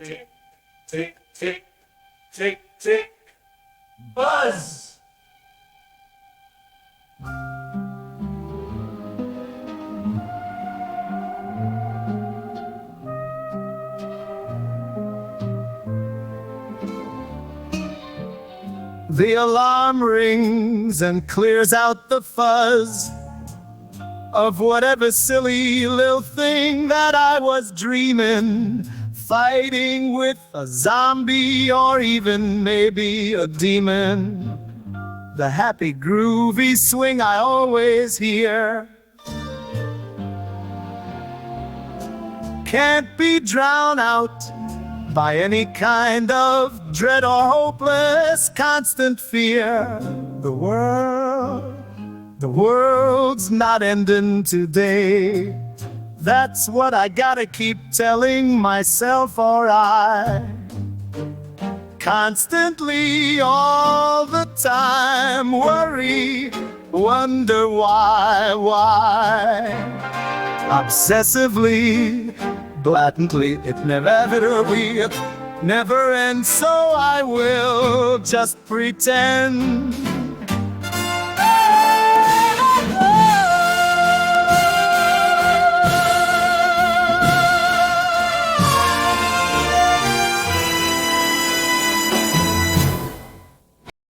Tick, tick, tick, tick, tick, buzz. The alarm rings and clears out the fuzz of whatever silly little thing that I was dreaming, fighting with a zombie or even maybe a demon. The happy groovy swing I always hear can't be drowned out by any kind of dread or hopeless constant fear. The world's not ending today. That's what I gotta keep telling myself, or I constantly, all the time, worry, wonder why. Obsessively, blatantly, it never ends, so I will just pretend